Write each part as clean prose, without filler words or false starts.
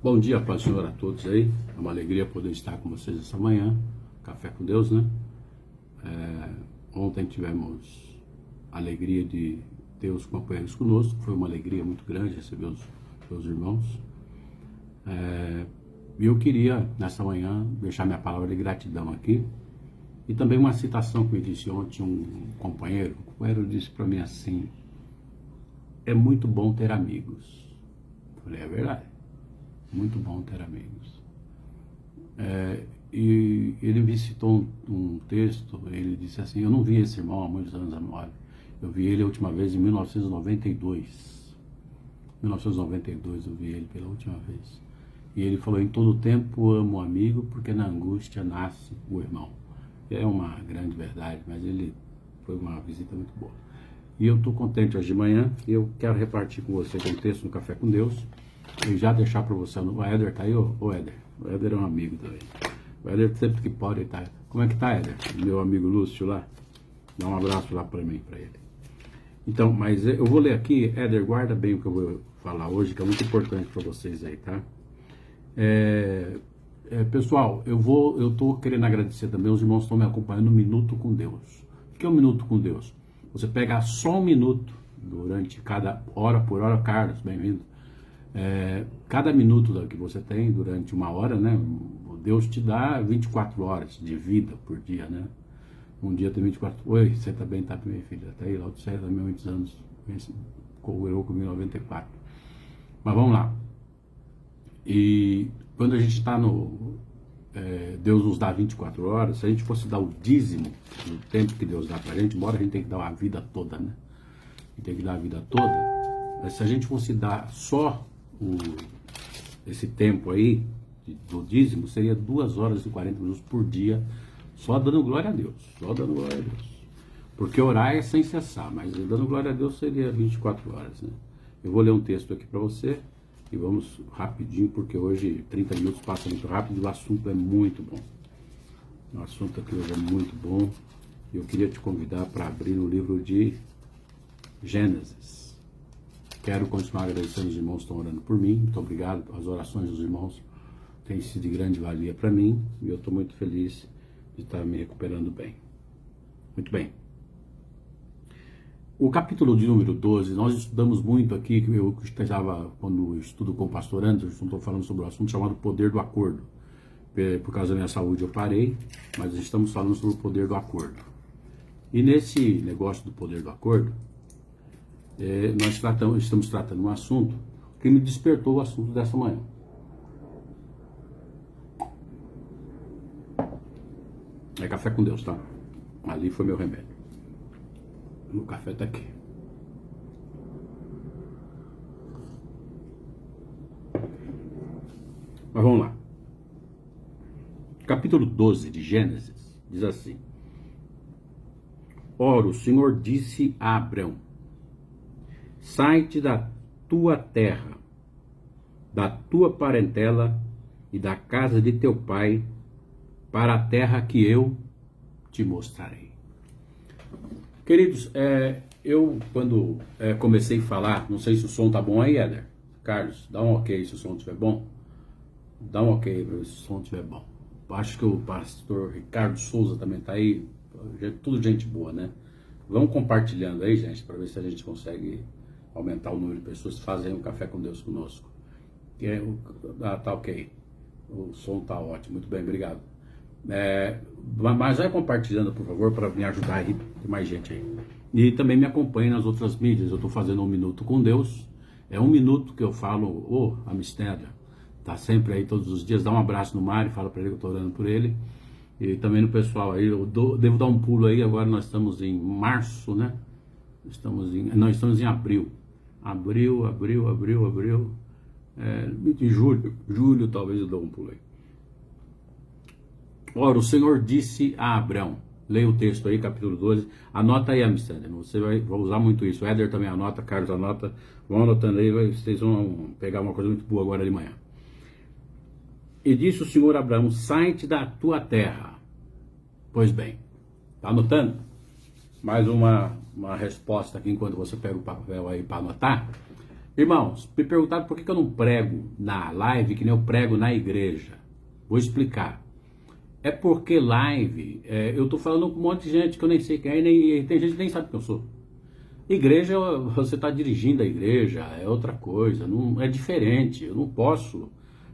Bom dia, Pai do Senhor, a todos aí. É uma alegria poder estar com vocês essa manhã. Café com Deus, né? Ontem tivemos a alegria de ter os companheiros conosco. Foi uma alegria muito grande receber os meus irmãos. E eu queria, nessa manhã, deixar minha palavra de gratidão aqui. E também uma citação que me disse ontem um companheiro. O companheiro disse para mim assim: é muito bom ter amigos. Eu falei, é verdade. Muito bom ter amigos. E ele me citou um texto. Ele disse assim: eu não vi esse irmão há muitos anos, eu vi ele a última vez em 1992. 1992 eu vi ele pela última vez. E ele falou: em todo tempo amo o amigo, porque na angústia nasce o irmão. É uma grande verdade, mas ele foi uma visita muito boa. E eu estou contente hoje de manhã. E eu quero repartir com você um texto no Café com Deus. E já deixar para você. O Éder está aí, ô Éder? O Éder é um amigo também. O Éder sempre que pode está. Como é que tá, Éder? Meu amigo Lúcio lá. Dá um abraço lá para mim, para ele. Então, mas eu vou ler aqui. Éder, guarda bem o que eu vou falar hoje, que é muito importante para vocês aí, tá? Pessoal, eu estou querendo agradecer também. Os irmãos estão me acompanhando no Minuto com Deus. O que é um Minuto com Deus? Você pega só um minuto durante cada hora por hora. Carlos, bem-vindo. Cada minuto que você tem durante uma hora, né? Deus te dá 24 horas de vida por dia, né? Um dia tem 24. Oi, você também tá minha filha? Tá aí, lá do céu, há muitos anos. Eu comigo 94. Mas vamos lá. E quando a gente está no... Deus nos dá 24 horas. Se a gente fosse dar o dízimo do tempo que Deus dá pra gente, embora a gente tenha que dar a vida toda, né? A gente tem que dar a vida toda. Mas se a gente fosse dar só esse tempo aí do dízimo, seria 2 horas e 40 minutos por dia, só dando glória a Deus, só dando glória a Deus, porque orar é sem cessar, mas dando glória a Deus seria 24 horas, né? Eu vou ler um texto aqui para você e vamos rapidinho, porque hoje 30 minutos passa muito rápido e o assunto é muito bom. O assunto aqui hoje é muito bom e eu queria te convidar para abrir no livro de Gênesis. Quero continuar agradecendo os irmãos que estão orando por mim. Muito obrigado. As orações dos irmãos têm sido de grande valia para mim. E eu estou muito feliz de estar me recuperando bem. Muito bem. O capítulo de número 12, nós estudamos muito aqui, eu estava, quando eu estudo com o pastor Anderson, estou falando sobre o assunto chamado poder do acordo. Por causa da minha saúde eu parei, mas estamos falando sobre o poder do acordo. E nesse negócio do poder do acordo, nós estamos tratando um assunto que me despertou o assunto dessa manhã. É café com Deus, tá? Ali foi meu remédio. O café tá aqui. Mas vamos lá. Capítulo 12 de Gênesis diz assim: ora, o Senhor disse a Abrão: sai-te da tua terra, da tua parentela e da casa de teu pai, para a terra que eu te mostrarei. Queridos, eu quando comecei a falar, não sei se o som tá bom aí, Éder. Carlos, dá um ok se o som estiver bom. Dá um ok se o som estiver bom. Acho que o pastor Ricardo Souza também tá aí. Tudo gente boa, né? Vamos compartilhando aí, gente, para ver se a gente consegue aumentar o número de pessoas que fazem um café com Deus conosco. Tá ok. O som tá ótimo. Muito bem, obrigado. Mas vai compartilhando, por favor, para me ajudar aí. Tem mais gente aí. E também me acompanhe nas outras mídias. Eu estou fazendo um minuto com Deus. É um minuto que eu falo, Amistéria. Tá sempre aí todos os dias. Dá um abraço no Mário, fala para ele que eu estou orando por ele. E também no pessoal aí. Devo dar um pulo aí. Agora nós estamos em março, né? Estamos em abril. Abril. Em julho talvez eu dou um pulo aí. Ora, o Senhor disse a Abrão. Leia o texto aí, capítulo 12. Anota aí, Amsterdã. Você vai usar muito isso. O Éder também anota, Carlos anota. Vão anotando aí, vocês vão pegar uma coisa muito boa agora de manhã. E disse o Senhor a Abraão: sai-te da tua terra. Pois bem, tá anotando? Mais uma resposta aqui enquanto você pega o papel aí para anotar. Irmãos, me perguntaram por que eu não prego na live que nem eu prego na igreja. Vou explicar. É porque live, eu tô falando com um monte de gente que eu nem sei quem é, e tem gente que nem sabe quem eu sou. Igreja, você está dirigindo a igreja, é outra coisa, não, é diferente. Eu não posso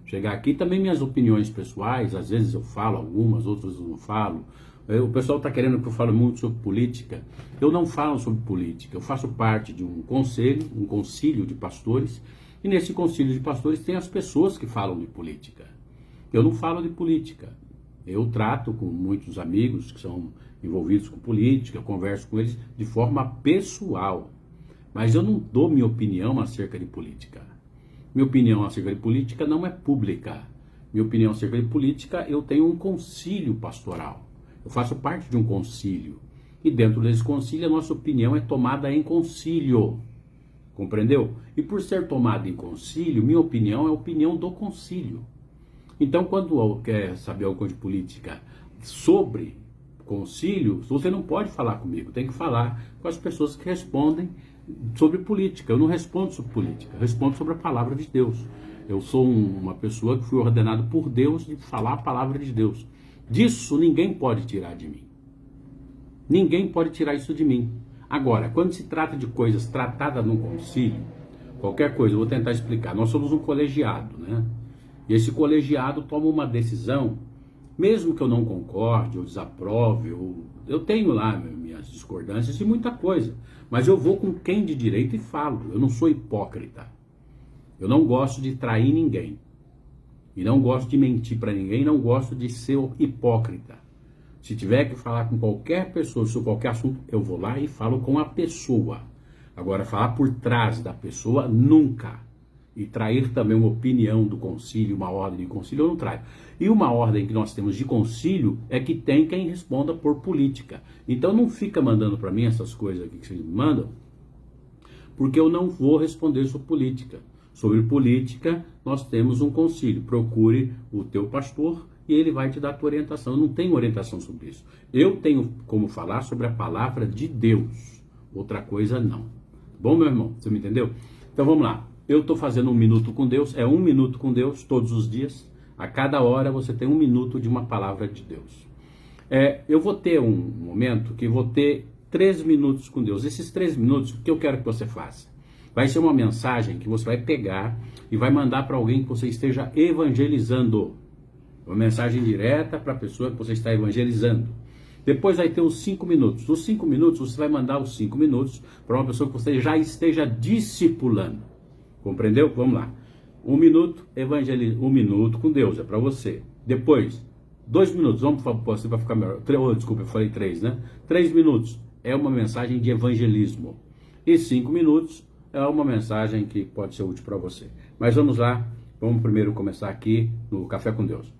chegar aqui. Também minhas opiniões pessoais, às vezes eu falo algumas, outras eu não falo. O pessoal está querendo que eu fale muito sobre política. Eu não falo sobre política, eu faço parte de um conselho, um concílio de pastores, e nesse concílio de pastores tem as pessoas que falam de política. Eu não falo de política. Eu trato com muitos amigos que são envolvidos com política, eu converso com eles de forma pessoal. Mas eu não dou minha opinião acerca de política. Minha opinião acerca de política não é pública. Minha opinião acerca de política, eu tenho um concílio pastoral. Eu faço parte de um concílio. E dentro desse concílio, a nossa opinião é tomada em concílio. Compreendeu? E por ser tomada em concílio, minha opinião é a opinião do concílio. Então, quando quer saber alguma coisa de política sobre concílio, você não pode falar comigo, tem que falar com as pessoas que respondem sobre política. Eu não respondo sobre política, eu respondo sobre a palavra de Deus. Eu sou uma pessoa que fui ordenado por Deus de falar a palavra de Deus. Disso ninguém pode tirar de mim. Ninguém pode tirar isso de mim. Agora, quando se trata de coisas tratadas num concílio, qualquer coisa, eu vou tentar explicar. Nós somos um colegiado, né? E esse colegiado toma uma decisão, mesmo que eu não concorde, ou desaprove, eu tenho lá minhas discordâncias de muita coisa, mas eu vou com quem de direito e falo. Eu não sou hipócrita. Eu não gosto de trair ninguém. E não gosto de mentir para ninguém, não gosto de ser hipócrita. Se tiver que falar com qualquer pessoa sobre qualquer assunto, eu vou lá e falo com a pessoa. Agora, falar por trás da pessoa, nunca. E trair também uma opinião do concílio, uma ordem de concílio, eu não traio. E uma ordem que nós temos de concílio é que tem quem responda por política. Então não fica mandando para mim essas coisas aqui que vocês me mandam, porque eu não vou responder sobre política. Sobre política, nós temos um concílio. Procure o teu pastor e ele vai te dar a tua orientação. Eu não tenho orientação sobre isso. Eu tenho como falar sobre a palavra de Deus. Outra coisa não. Bom, meu irmão, você me entendeu? Então vamos lá. Eu estou fazendo 1 minuto com Deus, é 1 minuto com Deus todos os dias. A cada hora você tem 1 minuto de uma palavra de Deus. Eu vou ter um momento que vou ter 3 minutos com Deus. Esses 3 minutos, o que eu quero que você faça? Vai ser uma mensagem que você vai pegar e vai mandar para alguém que você esteja evangelizando. Uma mensagem direta para a pessoa que você está evangelizando. Depois vai ter os 5 minutos. Os 5 minutos, você vai mandar os 5 minutos para uma pessoa que você já esteja discipulando. Compreendeu? Vamos lá. 1 minuto, 1 minuto com Deus, é para você. Depois, 2 minutos, vamos para ficar melhor. Desculpa, eu falei 3, né? 3 minutos é uma mensagem de evangelismo. E 5 minutos é uma mensagem que pode ser útil para você. Mas vamos lá, vamos primeiro começar aqui no Café com Deus.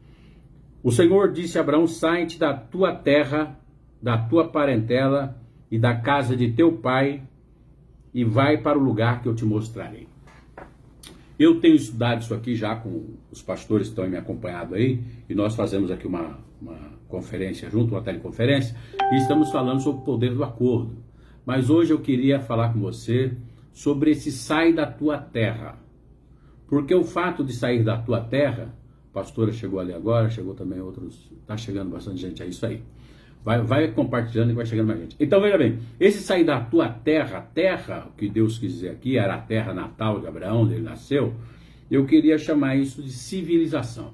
O Senhor disse a Abraão: sai-te da tua terra, da tua parentela e da casa de teu pai e vai para o lugar que eu te mostrarei. Eu tenho estudado isso aqui já com os pastores que estão me acompanhando aí, e nós fazemos aqui uma conferência junto, uma teleconferência, e estamos falando sobre o poder do acordo. Mas hoje eu queria falar com você sobre esse sai da tua terra. Porque o fato de sair da tua terra, a pastora chegou ali agora, chegou também outros, está chegando bastante gente, é isso aí. Vai compartilhando e vai chegando mais gente. Então veja bem, esse sair da tua terra, a terra que Deus quis dizer aqui, era a terra natal de Abraão, onde ele nasceu, eu queria chamar isso de civilização.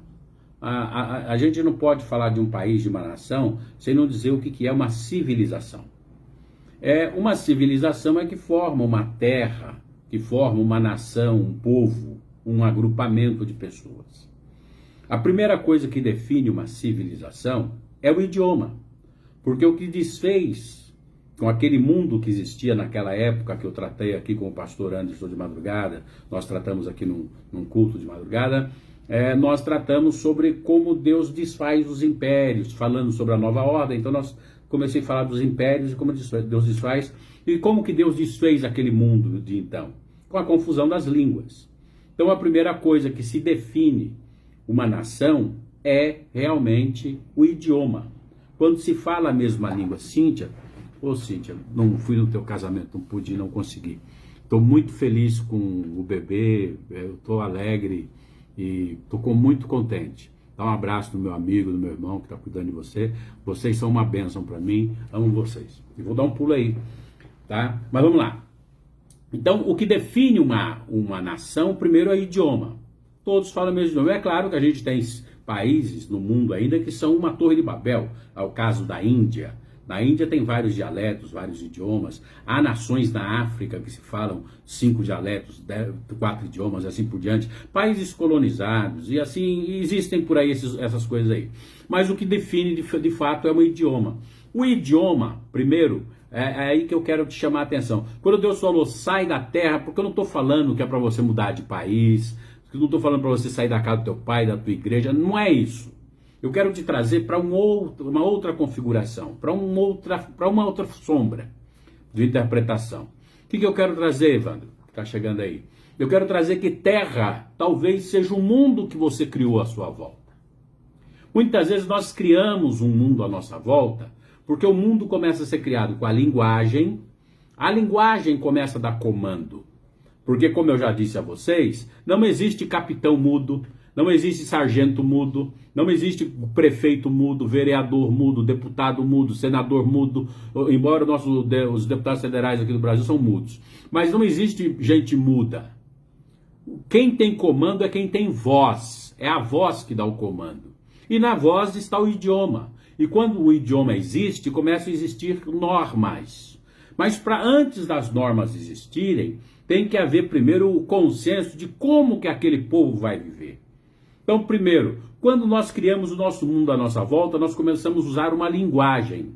A gente não pode falar de um país, de uma nação, sem não dizer o que é uma civilização. Uma civilização é que forma uma terra, que forma uma nação, um povo, um agrupamento de pessoas. A primeira coisa que define uma civilização é o idioma. Porque o que desfez com aquele mundo que existia naquela época, que eu tratei aqui com o pastor Anderson de madrugada, nós tratamos aqui num culto de madrugada, nós tratamos sobre como Deus desfaz os impérios, falando sobre a nova ordem. Então nós comecei a falar dos impérios e como Deus desfaz, e como que Deus desfez aquele mundo de então, com a confusão das línguas. Então a primeira coisa que se define uma nação é realmente o idioma. Quando se fala a mesma língua, Cíntia, Cíntia, não fui no teu casamento, não pude, não consegui. Estou muito feliz com o bebê, estou alegre e estou muito contente. Dá um abraço no meu amigo, no meu irmão que está cuidando de você. Vocês são uma bênção para mim, amo vocês. E vou dar um pulo aí, tá? Mas vamos lá. Então, o que define uma nação, primeiro é o idioma. Todos falam o mesmo idioma. É claro que a gente tem países no mundo ainda que são uma torre de Babel. É o caso da Índia. Na Índia tem vários dialetos, vários idiomas. Há nações na África que se falam 5 dialetos, 4 idiomas, assim por diante. Países colonizados e assim, existem por aí essas coisas aí. Mas o que define de fato é o idioma. O idioma, primeiro, é aí que eu quero te chamar a atenção. Quando Deus falou, sai da terra, porque eu não estou falando que é para você mudar de país, eu não estou falando para você sair da casa do teu pai, da tua igreja, não é isso. Eu quero te trazer para uma outra configuração, para uma outra sombra de interpretação. O que eu quero trazer, Evandro? Está chegando aí. Eu quero trazer que terra talvez seja o mundo que você criou à sua volta. Muitas vezes nós criamos um mundo à nossa volta, porque o mundo começa a ser criado com a linguagem começa a dar comando. Porque, como eu já disse a vocês, não existe capitão mudo, não existe sargento mudo, não existe prefeito mudo, vereador mudo, deputado mudo, senador mudo, embora os deputados federais aqui do Brasil são mudos. Mas não existe gente muda. Quem tem comando é quem tem voz, é a voz que dá o comando. E na voz está o idioma. E quando o idioma existe, começam a existir normas. Mas antes das normas existirem, tem que haver primeiro o consenso de como que aquele povo vai viver. Então, primeiro, quando nós criamos o nosso mundo à nossa volta, nós começamos a usar uma linguagem.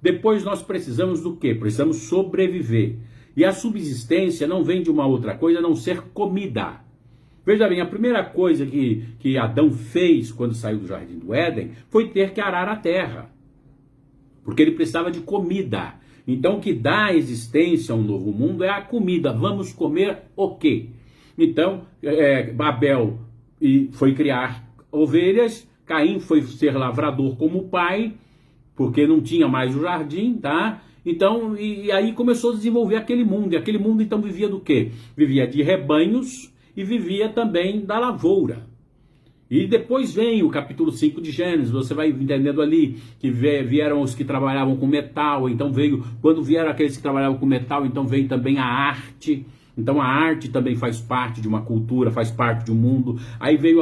Depois nós precisamos do quê? Precisamos sobreviver. E a subsistência não vem de uma outra coisa a não ser comida. Veja bem, a primeira coisa que Adão fez quando saiu do Jardim do Éden foi ter que arar a terra. Porque ele precisava de comida. Então o que dá existência a um novo mundo é a comida. Vamos comer o quê? Então, Babel foi criar ovelhas, Caim foi ser lavrador como o pai, porque não tinha mais o jardim, tá? Então, e aí começou a desenvolver aquele mundo. E aquele mundo então vivia do quê? Vivia de rebanhos e vivia também da lavoura. E depois vem o capítulo 5 de Gênesis, você vai entendendo ali que vieram os que trabalhavam com metal, então quando vieram aqueles que trabalhavam com metal, então veio também a arte. Então a arte também faz parte de uma cultura, faz parte de um mundo. Aí veio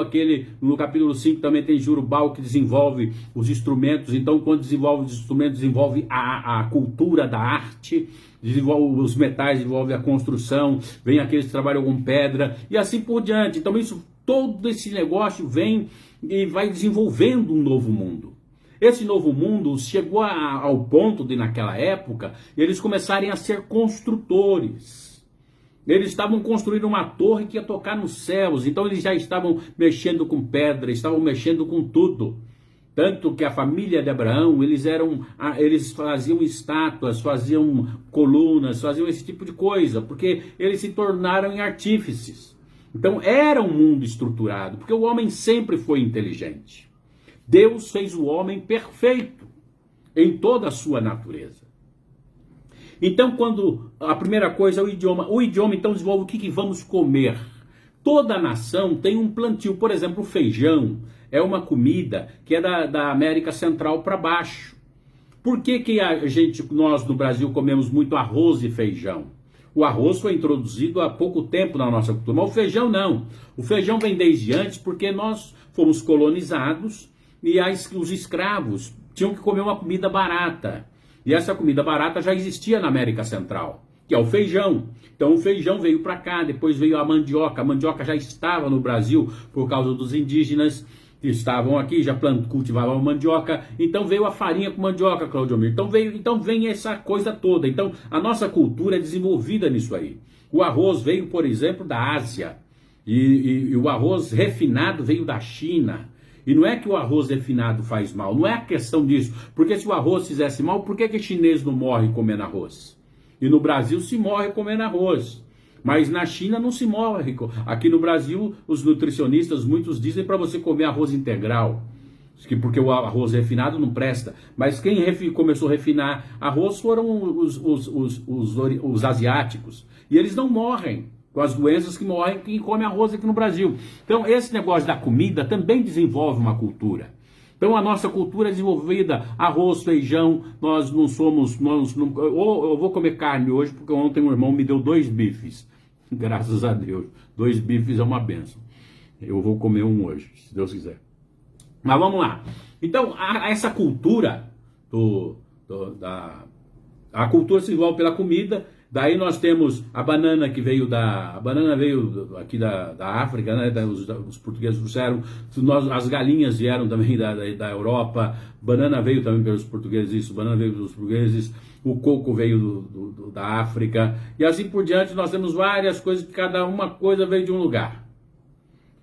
no capítulo 5 também tem Jurubal que desenvolve os instrumentos. Então quando desenvolve os instrumentos, desenvolve a cultura da arte, desenvolve os metais, desenvolve a construção, vem aqueles que trabalham com pedra e assim por diante. Então todo esse negócio vem e vai desenvolvendo um novo mundo. Esse novo mundo chegou ao ponto de naquela época eles começarem a ser construtores. Eles estavam construindo uma torre que ia tocar nos céus, então eles já estavam mexendo com pedra, estavam mexendo com tudo. Tanto que a família de Abraão, eles faziam estátuas, faziam colunas, faziam esse tipo de coisa, porque eles se tornaram em artífices. Então era um mundo estruturado, porque o homem sempre foi inteligente. Deus fez o homem perfeito em toda a sua natureza. Então, quando a primeira coisa é o idioma então desenvolve o que vamos comer. Toda nação tem um plantio, por exemplo, o feijão é uma comida que é da América Central para baixo. Por que nós no Brasil comemos muito arroz e feijão? O arroz foi introduzido há pouco tempo na nossa cultura, mas o feijão não. O feijão vem desde antes porque nós fomos colonizados e os escravos tinham que comer uma comida barata. E essa comida barata já existia na América Central, que é o feijão. Então o feijão veio para cá, depois veio a mandioca. A mandioca já estava no Brasil por causa dos indígenas que estavam aqui, já cultivavam mandioca. Então veio a farinha com mandioca, Claudio Mir. Então vem essa coisa toda. Então a nossa cultura é desenvolvida nisso aí. O arroz veio, por exemplo, da Ásia. E o arroz refinado veio da China. E não é que o arroz refinado faz mal, não é a questão disso. Porque se o arroz fizesse mal, por que chinês não morre comendo arroz? E no Brasil se morre comendo arroz. Mas na China não se morre. Aqui no Brasil, os nutricionistas, muitos dizem para você comer arroz integral. Porque o arroz refinado não presta. Mas quem começou a refinar arroz foram os asiáticos. E eles não morrem com as doenças que morrem quem come arroz aqui no Brasil. Então esse negócio da comida também desenvolve uma cultura. Então a nossa cultura é desenvolvida, arroz, feijão, nós não somos, ou eu vou comer carne hoje, porque ontem um irmão me deu 2 bifes, graças a Deus, 2 bifes é uma benção. Eu vou comer um hoje, se Deus quiser. Mas vamos lá. Então, essa cultura, a cultura se desenvolve pela comida. Daí nós temos a banana que veio aqui da África, né? Os portugueses trouxeram, as galinhas vieram também da Europa, banana veio também pelos portugueses, banana veio pelos portugueses, o coco veio da África, e assim por diante nós temos várias coisas, que cada uma coisa veio de um lugar.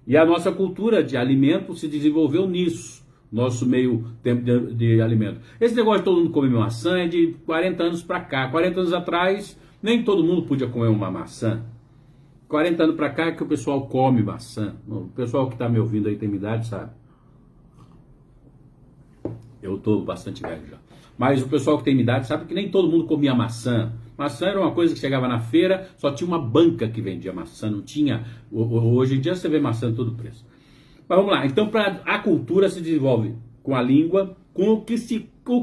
E a nossa cultura de alimento se desenvolveu nisso, nosso meio tempo de alimento. Esse negócio de todo mundo comer maçã é de 40 anos para cá. 40 anos atrás, nem todo mundo podia comer uma maçã. 40 anos para cá é que o pessoal come maçã. O pessoal que está me ouvindo aí tem idade, sabe? Eu estou bastante velho já. Mas o pessoal que tem idade sabe que nem todo mundo comia maçã. Maçã era uma coisa que chegava na feira, só tinha uma banca que vendia maçã, não tinha... Hoje em dia você vê maçã de todo preço. Mas vamos lá, então a cultura se desenvolve com a língua, com o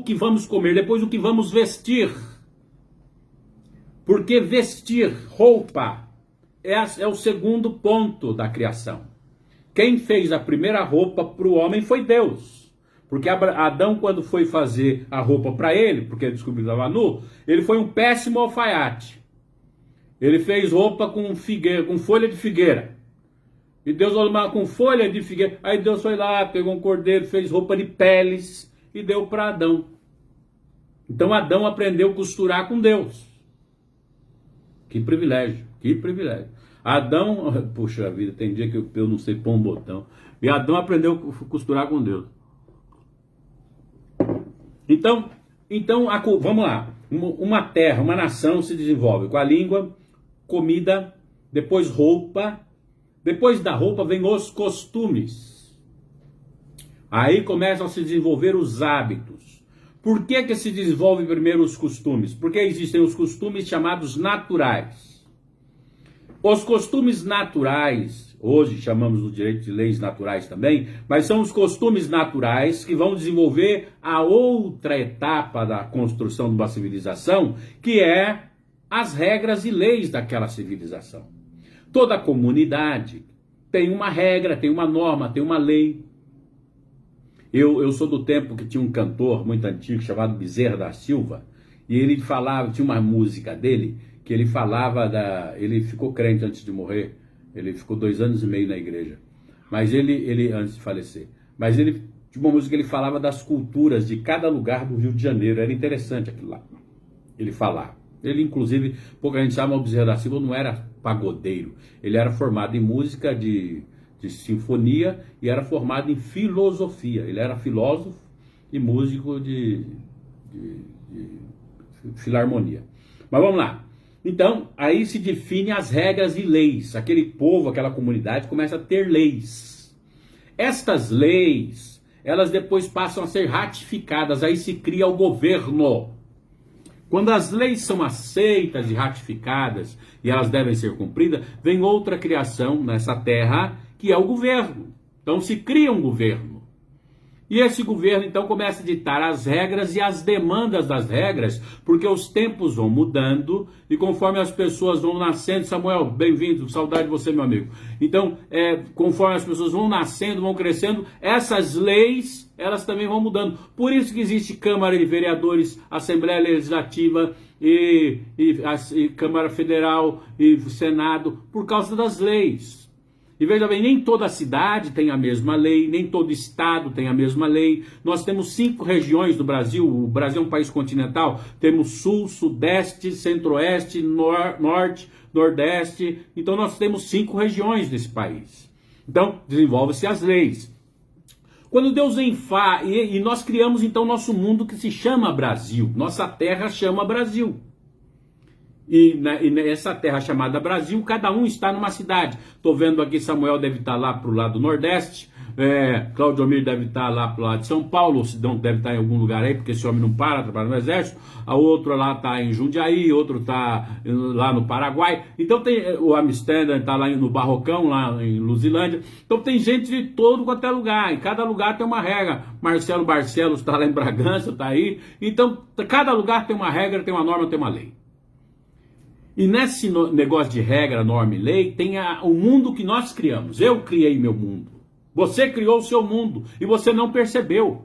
que vamos comer, depois o que vamos vestir. Porque vestir, roupa, é o segundo ponto da criação. Quem fez a primeira roupa para o homem foi Deus. Porque Adão, quando foi fazer a roupa para ele, porque ele descobriu que estava nu, ele foi um péssimo alfaiate. Ele fez roupa com folha de figueira. E Deus olhou com folha de figueira. Aí Deus foi lá, pegou um cordeiro, fez roupa de peles e deu para Adão. Então Adão aprendeu a costurar com Deus. Que privilégio, que privilégio. Adão, puxa vida, tem dia que eu não sei pôr um botão. E Adão aprendeu a costurar com Deus. Então vamos lá. Uma terra, uma nação se desenvolve com a língua, comida, depois roupa. Depois da roupa vem os costumes. Aí começam a se desenvolver os hábitos. Por que se desenvolve primeiro os costumes? Porque existem os costumes chamados naturais. Os costumes naturais, hoje chamamos no direito de leis naturais também, mas são os costumes naturais que vão desenvolver a outra etapa da construção de uma civilização, que é as regras e leis daquela civilização. Toda comunidade tem uma regra, tem uma norma, tem uma lei. Eu sou do tempo que tinha um cantor muito antigo chamado Bezerra da Silva, e ele falava, tinha uma música dele, que ele falava ele ficou crente antes de morrer, ele ficou 2 anos e meio na igreja, mas ele antes de falecer, mas ele tinha uma música que ele falava das culturas de cada lugar do Rio de Janeiro, era interessante aquilo lá, ele falava. Ele, inclusive, pouca gente sabe, o Bezerra da Silva não era pagodeiro. Ele era formado em música de sinfonia e era formado em filosofia. Ele era filósofo e músico de filarmonia. Mas vamos lá. Então, aí se define as regras e leis. Aquele povo, aquela comunidade começa a ter leis. Estas leis, elas depois passam a ser ratificadas. Aí se cria o governo. Quando as leis são aceitas e ratificadas e elas devem ser cumpridas, vem outra criação nessa terra, que é o governo. Então se cria um governo. E esse governo então começa a ditar as regras e as demandas das regras, porque os tempos vão mudando e conforme as pessoas vão nascendo, Samuel, bem-vindo, saudade de você, meu amigo. Então, conforme as pessoas vão nascendo, vão crescendo, essas leis, elas também vão mudando. Por isso que existe Câmara de Vereadores, Assembleia Legislativa e Câmara Federal e Senado, por causa das leis. E veja bem, nem toda cidade tem a mesma lei, nem todo estado tem a mesma lei. Nós temos 5 regiões do Brasil, o Brasil é um país continental, temos Sul, Sudeste, Centro-Oeste, Norte, Nordeste, então nós temos 5 regiões desse país. Então, desenvolvem-se as leis. Quando Deus e nós criamos então nosso mundo que se chama Brasil, nossa terra chama Brasil. E nessa terra chamada Brasil, cada um está numa cidade. Estou vendo aqui, Samuel deve estar lá para o lado nordeste, Claudio Almir deve estar lá pro lado de São Paulo, se não deve estar em algum lugar aí, porque esse homem não para, trabalha no exército. A outra lá está em Jundiaí, outro está lá no Paraguai. Então tem o Amsterdã, está lá no Barrocão, lá em Luzilândia. Então tem gente de todo quanto é lugar, em cada lugar tem uma regra. Marcelo Barcelos está lá em Bragança, está aí. Então cada lugar tem uma regra, tem uma norma, tem uma lei. E nesse negócio de regra, norma e lei, tem o mundo que nós criamos. Eu criei meu mundo. Você criou o seu mundo e você não percebeu.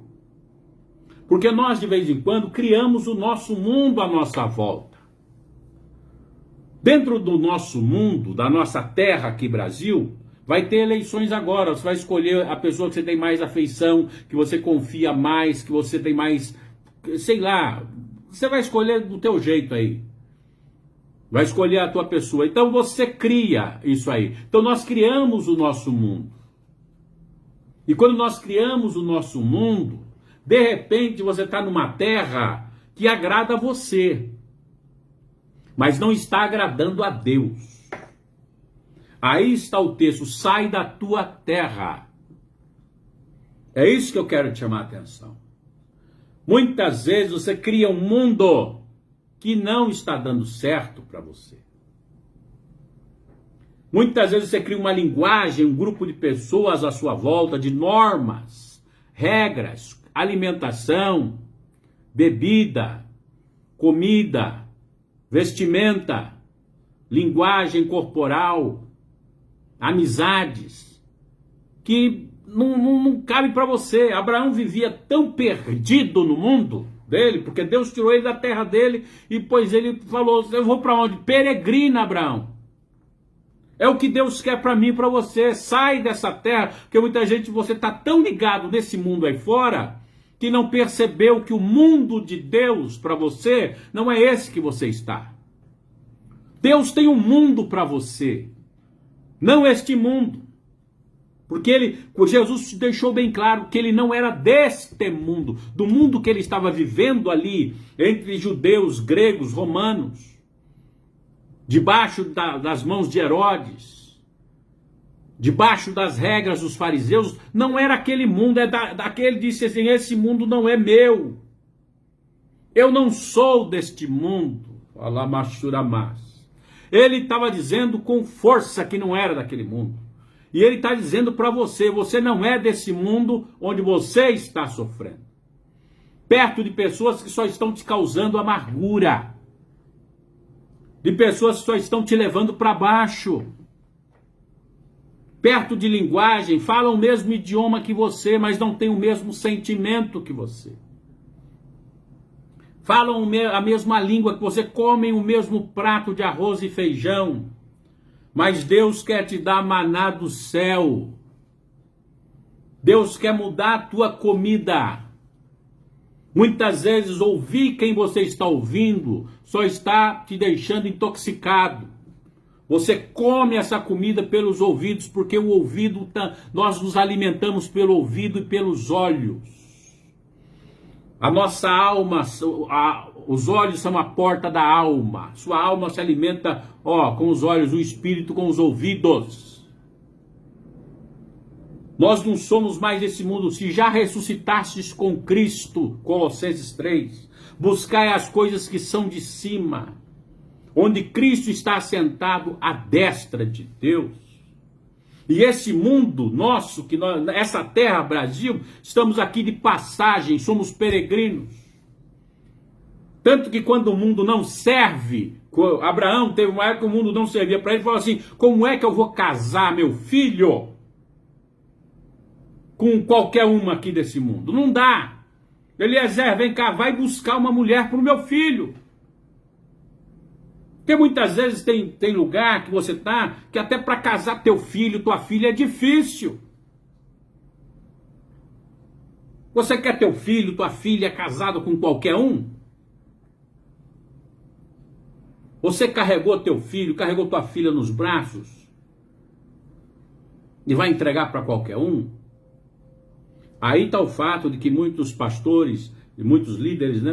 Porque nós, de vez em quando, criamos o nosso mundo à nossa volta. Dentro do nosso mundo, da nossa terra aqui, Brasil, vai ter eleições agora. Você vai escolher a pessoa que você tem mais afeição, que você confia mais, que você tem mais, sei lá, você vai escolher do teu jeito aí. Vai escolher a tua pessoa. Então você cria isso aí. Então nós criamos o nosso mundo. E quando nós criamos o nosso mundo, de repente você está numa terra que agrada a você, mas não está agradando a Deus. Aí está o texto, sai da tua terra. É isso que eu quero te chamar a atenção. Muitas vezes você cria um mundo que não está dando certo para você. Muitas vezes você cria uma linguagem, um grupo de pessoas à sua volta, de normas, regras, alimentação, bebida, comida, vestimenta, linguagem corporal, amizades, que não cabe para você. Abraão vivia tão perdido no mundo dele, porque Deus tirou ele da terra dele e depois ele falou, eu vou para onde? Peregrina, Abraão. É o que Deus quer para mim e para você. Sai dessa terra, porque muita gente, você está tão ligado nesse mundo aí fora, que não percebeu que o mundo de Deus para você não é esse que você está. Deus tem um mundo para você, não este mundo. Porque Jesus deixou bem claro que ele não era deste mundo, do mundo que ele estava vivendo ali, entre judeus, gregos, romanos, debaixo das mãos de Herodes, debaixo das regras dos fariseus. Não era aquele mundo, daquele disse assim, esse mundo não é meu. Eu não sou deste mundo. Ele estava dizendo com força que não era daquele mundo. E ele está dizendo para você, você não é desse mundo onde você está sofrendo. Perto de pessoas que só estão te causando amargura. De pessoas que só estão te levando para baixo. Perto de linguagem, falam o mesmo idioma que você, mas não têm o mesmo sentimento que você. Falam a mesma língua que você, comem o mesmo prato de arroz e feijão. Mas Deus quer te dar maná do céu. Deus quer mudar a tua comida. Muitas vezes ouvir quem você está ouvindo só está te deixando intoxicado. Você come essa comida pelos ouvidos, porque o ouvido, nós nos alimentamos pelo ouvido e pelos olhos. A nossa alma, os olhos são a porta da alma. Sua alma se alimenta, com os olhos, o espírito com os ouvidos. Nós não somos mais desse mundo. Se já ressuscitastes com Cristo, Colossenses 3, buscai as coisas que são de cima, onde Cristo está assentado à destra de Deus. E esse mundo nosso, essa terra, Brasil, estamos aqui de passagem, somos peregrinos. Tanto que quando o mundo não serve, Abraão teve uma época que o mundo não servia para ele, falou assim, como é que eu vou casar meu filho com qualquer uma aqui desse mundo? Não dá. Eliezer, vem cá, vai buscar uma mulher para o meu filho. Porque muitas vezes tem lugar que você está, que até para casar teu filho, tua filha é difícil. Você quer teu filho, tua filha casado com qualquer um? Você carregou teu filho, carregou tua filha nos braços e vai entregar para qualquer um? Aí está o fato de que muitos pastores e muitos líderes,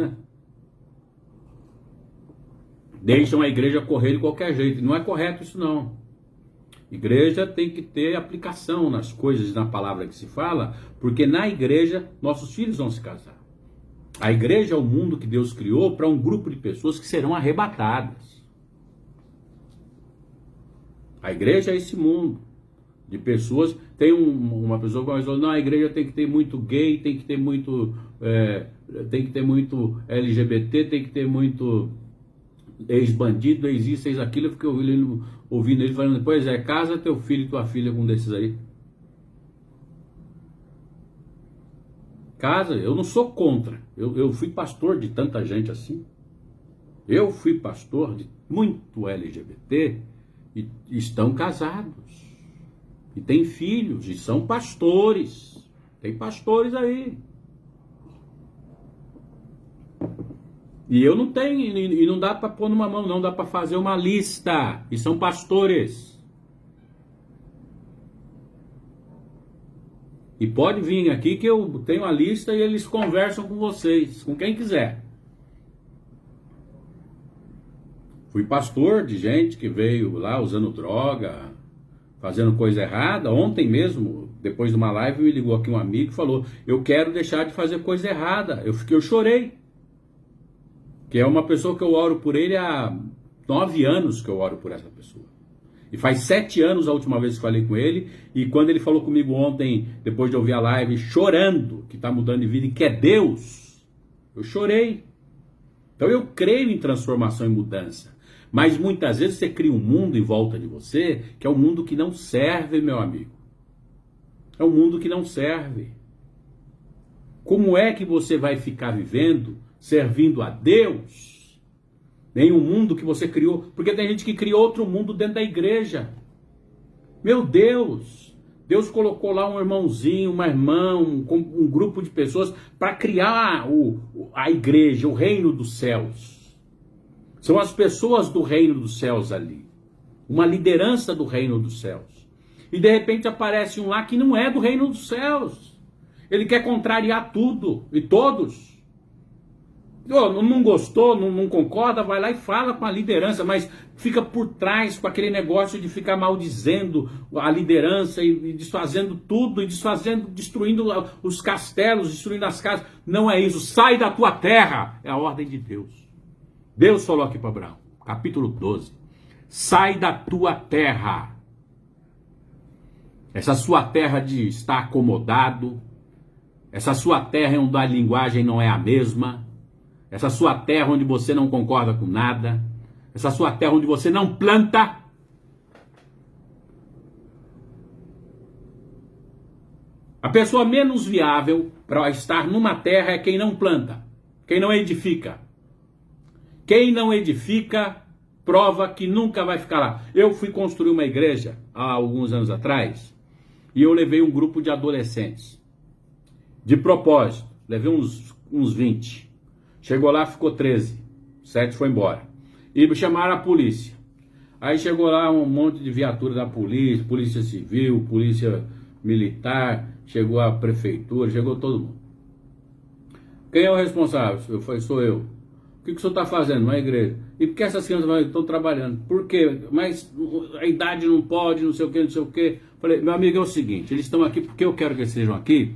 deixam a igreja correr de qualquer jeito. Não é correto isso não. Igreja tem que ter aplicação nas coisas, na palavra que se fala, porque na igreja nossos filhos vão se casar. A igreja é o mundo que Deus criou para um grupo de pessoas que serão arrebatadas. A igreja é esse mundo de pessoas. Tem uma pessoa que falou, não, a igreja tem que ter muito gay, tem que ter muito LGBT, tem que ter muito ex-bandido, ex-isso, ex-aquilo. Eu fiquei ouvindo ele falando, pois é, casa teu filho e tua filha com um desses aí. Casa, eu não sou contra. Eu fui pastor de tanta gente assim. Eu fui pastor de muito LGBT e estão casados. E têm filhos e são pastores. Tem pastores aí. E eu não tenho, e não dá para pôr numa mão, não dá para fazer uma lista. E são pastores. E pode vir aqui que eu tenho a lista e eles conversam com vocês, com quem quiser. Fui pastor de gente que veio lá usando droga, fazendo coisa errada. Ontem mesmo, depois de uma live, me ligou aqui um amigo e falou, eu quero deixar de fazer coisa errada. Eu chorei. Que é uma pessoa que eu oro por ele há 9 anos que eu oro por essa pessoa. E faz 7 anos a última vez que falei com ele. E quando ele falou comigo ontem, depois de ouvir a live, chorando, que está mudando de vida e que é Deus, eu chorei. Então eu creio em transformação e mudança. Mas muitas vezes você cria um mundo em volta de você, que é um mundo que não serve, meu amigo. É um mundo que não serve. Como é que você vai ficar vivendo, servindo a Deus, em um mundo que você criou? Porque tem gente que criou outro mundo dentro da igreja. Meu Deus! Deus colocou lá um irmãozinho, uma irmã, um grupo de pessoas para criar a igreja, o reino dos céus. São as pessoas do reino dos céus ali. Uma liderança do reino dos céus. E de repente aparece um lá que não é do reino dos céus. Ele quer contrariar tudo e todos. Não gostou, não concorda, vai lá e fala com a liderança, mas fica por trás com aquele negócio de ficar maldizendo a liderança e desfazendo tudo, e destruindo os castelos, destruindo as casas. Não é isso. Sai da tua terra. É a ordem de Deus. Deus falou aqui para Abraão, capítulo 12. Sai da tua terra. Essa sua terra de estar acomodado. Essa sua terra onde a linguagem não é a mesma. Essa sua terra onde você não concorda com nada. Essa sua terra onde você não planta. A pessoa menos viável para estar numa terra é quem não planta, quem não edifica. Quem não edifica prova que nunca vai ficar lá. Eu fui construir uma igreja há alguns anos atrás e eu levei um grupo de adolescentes. De propósito, levei uns 20. Chegou lá, ficou 13. 7 foi embora. E chamaram a polícia. Aí chegou lá um monte de viatura da polícia, polícia civil, polícia militar, chegou a prefeitura, chegou todo mundo. Quem é o responsável? Eu falei, sou eu. O que o senhor está fazendo na igreja? E por que essas crianças estão trabalhando? Por quê? Mas a idade não pode, não sei o quê, não sei o quê. Falei, meu amigo, é o seguinte, eles estão aqui porque eu quero que eles estejam aqui,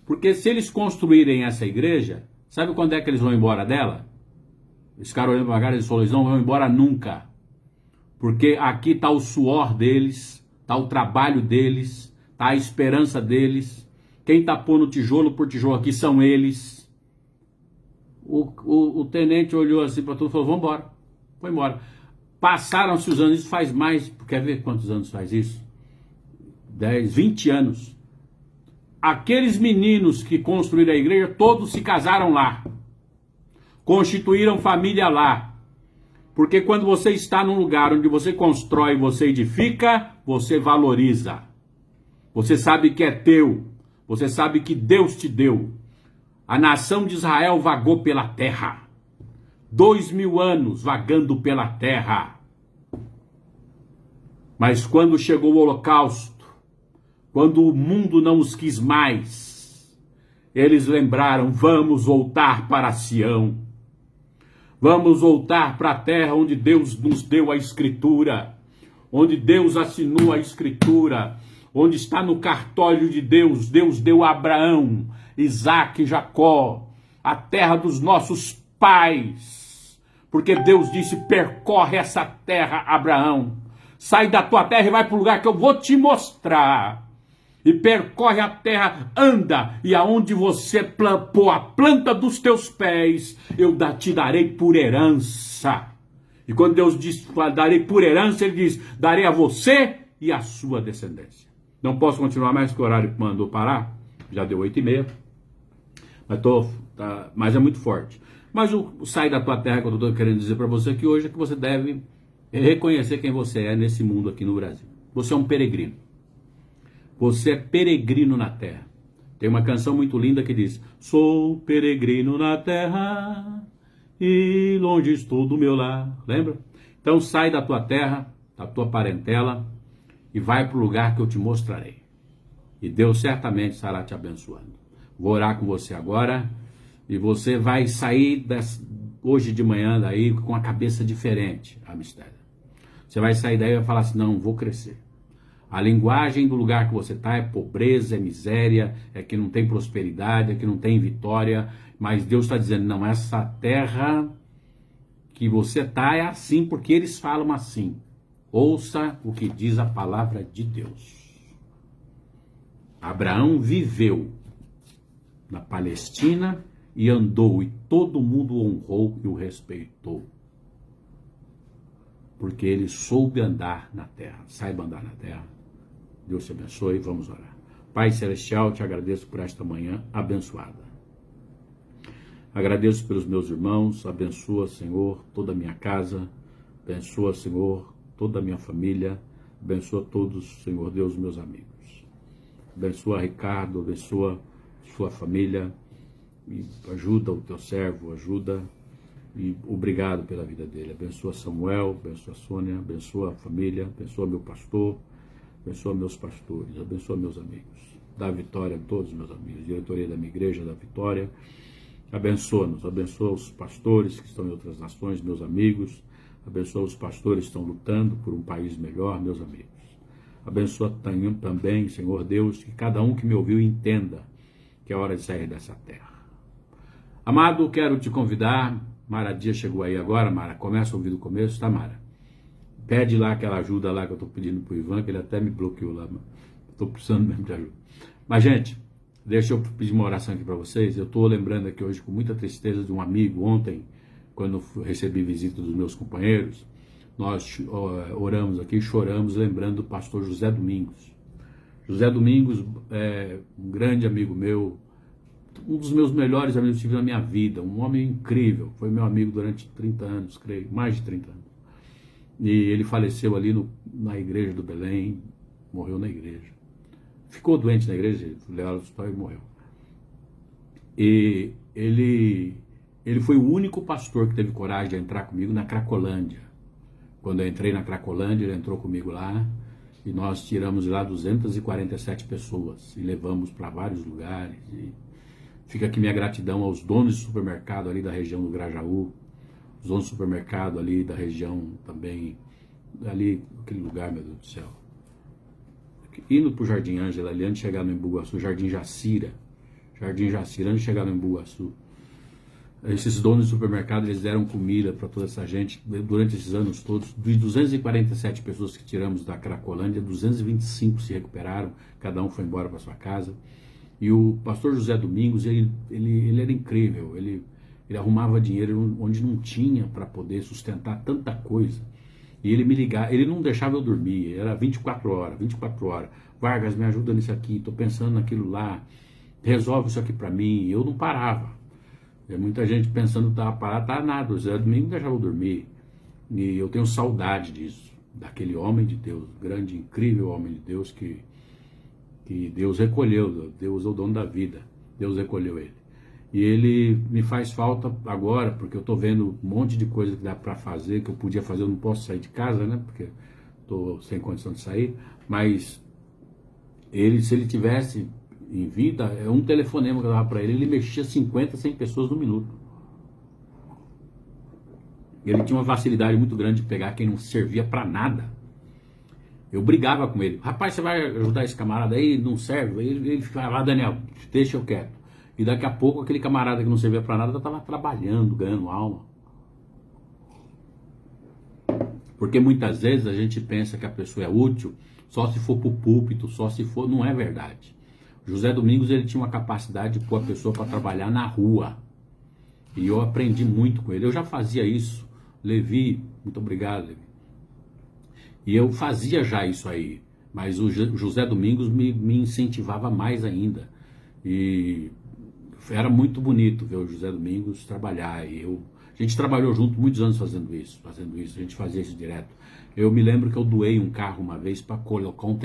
porque se eles construírem essa igreja, sabe quando é que eles vão embora dela? Esse cara olhando para cá, eles falaram, eles não vão embora nunca. Porque aqui está o suor deles, está o trabalho deles, está a esperança deles. Quem está pondo tijolo por tijolo aqui são eles. O tenente olhou assim para tudo e falou, vamos embora. Foi embora. Passaram-se os anos, isso faz mais, quer ver quantos anos faz isso? 10, 20 anos. Aqueles meninos que construíram a igreja, todos se casaram lá. Constituíram família lá. Porque quando você está num lugar onde você constrói, você edifica, você valoriza. Você sabe que é teu. Você sabe que Deus te deu. A nação de Israel vagou pela terra. 2000 anos vagando pela terra. Mas quando chegou o holocausto, quando o mundo não os quis mais, eles lembraram, vamos voltar para Sião. Vamos voltar para a terra onde Deus nos deu a escritura, onde Deus assinou a escritura, onde está no cartório de Deus. Deus deu a Abraão, Isaque e Jacó, a terra dos nossos pais, porque Deus disse: percorre essa terra, Abraão, sai da tua terra e vai para o lugar que eu vou te mostrar, e percorre a terra, anda, e aonde você pôr a planta dos teus pés, eu te darei por herança. E quando Deus diz darei por herança, ele diz: darei a você e a sua descendência. Não posso continuar mais, que o horário mandou parar, já deu 8h30, mas é muito forte. Mas o sai da tua terra, que eu estou querendo dizer para você aqui hoje, é que você deve reconhecer quem você é nesse mundo aqui no Brasil. Você é um peregrino. Você é peregrino na terra. Tem uma canção muito linda que diz: sou peregrino na terra e longe estou do meu lar. Lembra? Então sai da tua terra, da tua parentela, e vai para o lugar que eu te mostrarei. E Deus certamente estará te abençoando. Vou orar com você agora, e você vai sair hoje de manhã daí com a cabeça diferente, a mistério. Você vai sair daí e vai falar assim: não, vou crescer. A linguagem do lugar que você está é pobreza, é miséria, é que não tem prosperidade, é que não tem vitória. Mas Deus está dizendo: não, essa terra que você está é assim porque eles falam assim. Ouça o que diz a palavra de Deus. Abraão viveu na Palestina e andou, e todo mundo o honrou e o respeitou, porque ele soube andar na terra. Saiba andar na terra. Deus te abençoe. Vamos orar. Pai Celestial, te agradeço por esta manhã abençoada. Agradeço pelos meus irmãos. Abençoa, Senhor, toda a minha casa. Abençoa, Senhor, toda a minha família. Abençoa todos, Senhor Deus, meus amigos. Abençoa Ricardo, abençoa sua família. E ajuda o teu servo, ajuda. E obrigado pela vida dele. Abençoa Samuel, abençoa Sônia, abençoa a família, abençoa meu pastor, abençoa meus pastores, abençoa meus amigos. Dá vitória a todos os meus amigos. Diretoria da minha igreja, dá vitória. Abençoa-nos, abençoa os pastores que estão em outras nações, meus amigos. Abençoa os pastores que estão lutando por um país melhor, meus amigos. Abençoa também, Senhor Deus, que cada um que me ouviu entenda que é hora de sair dessa terra. Amado, quero te convidar. Mara Dias chegou aí agora. Mara, começa a ouvir do começo, tá, Mara? Pede lá aquela ajuda lá que eu estou pedindo pro Ivan, que ele até me bloqueou lá. Estou precisando mesmo de ajuda. Mas, gente, deixa eu pedir uma oração aqui para vocês. Eu estou lembrando aqui hoje com muita tristeza de um amigo. Ontem, quando eu recebi visita dos meus companheiros, nós oramos aqui, choramos, lembrando do pastor José Domingos. José Domingos é um grande amigo meu, um dos meus melhores amigos que tive na minha vida, um homem incrível, foi meu amigo durante 30 anos, creio, mais de 30 anos. E ele faleceu ali na igreja do Belém, morreu na igreja. Ficou doente na igreja, levaram o hospital e morreu. E ele foi o único pastor que teve coragem de entrar comigo na Cracolândia. Quando eu entrei na Cracolândia, ele entrou comigo lá, e nós tiramos de lá 247 pessoas, e levamos para vários lugares. E fica aqui minha gratidão aos donos de supermercado ali da região do Grajaú, os donos de supermercado ali da região também, ali, aquele lugar, meu Deus do céu. Indo para o Jardim Ângela, ali antes de chegar no Embu-Guaçu, Jardim Jacira, antes de chegar no Embu-Guaçu. Esses donos de supermercado, eles deram comida para toda essa gente durante esses anos todos. De 247 pessoas que tiramos da Cracolândia, 225 se recuperaram, cada um foi embora para sua casa. E o pastor José Domingos, ele era incrível, ele arrumava dinheiro onde não tinha para poder sustentar tanta coisa. E ele me ligava, ele não deixava eu dormir, era 24 horas. Vargas, me ajuda nisso aqui, estou pensando naquilo lá, resolve isso aqui para mim. E eu não parava. E muita gente pensando que estava parado, tá nada, o José Domingos não deixava eu dormir. E eu tenho saudade disso, daquele homem de Deus, grande, incrível homem de Deus que Deus recolheu. Deus é o dono da vida, Deus recolheu ele. E ele me faz falta agora, porque eu estou vendo um monte de coisa que dá para fazer, que eu podia fazer, eu não posso sair de casa, né? Porque estou sem condição de sair. Mas se ele tivesse em vida, é um telefonema que eu dava para ele mexia 50, 100 pessoas no minuto. Ele tinha uma facilidade muito grande de pegar quem não servia para nada Eu brigava com ele. Rapaz, você vai ajudar esse camarada aí? Não serve. Ele ficava, Daniel, deixa eu quieto. E daqui a pouco aquele camarada que não servia para nada estava trabalhando, ganhando alma. Porque muitas vezes a gente pensa que a pessoa é útil só se for para o púlpito, só se for... Não é verdade. José Domingos, ele tinha uma capacidade de pôr a pessoa para trabalhar na rua. E eu aprendi muito com ele. Eu já fazia isso. Levi, muito obrigado, Levi. E eu fazia já isso aí. Mas o José Domingos me incentivava mais ainda. E era muito bonito ver o José Domingos trabalhar. E a gente trabalhou junto muitos anos fazendo isso. A gente fazia isso direto. Eu me lembro que eu doei um carro uma vez para colocar um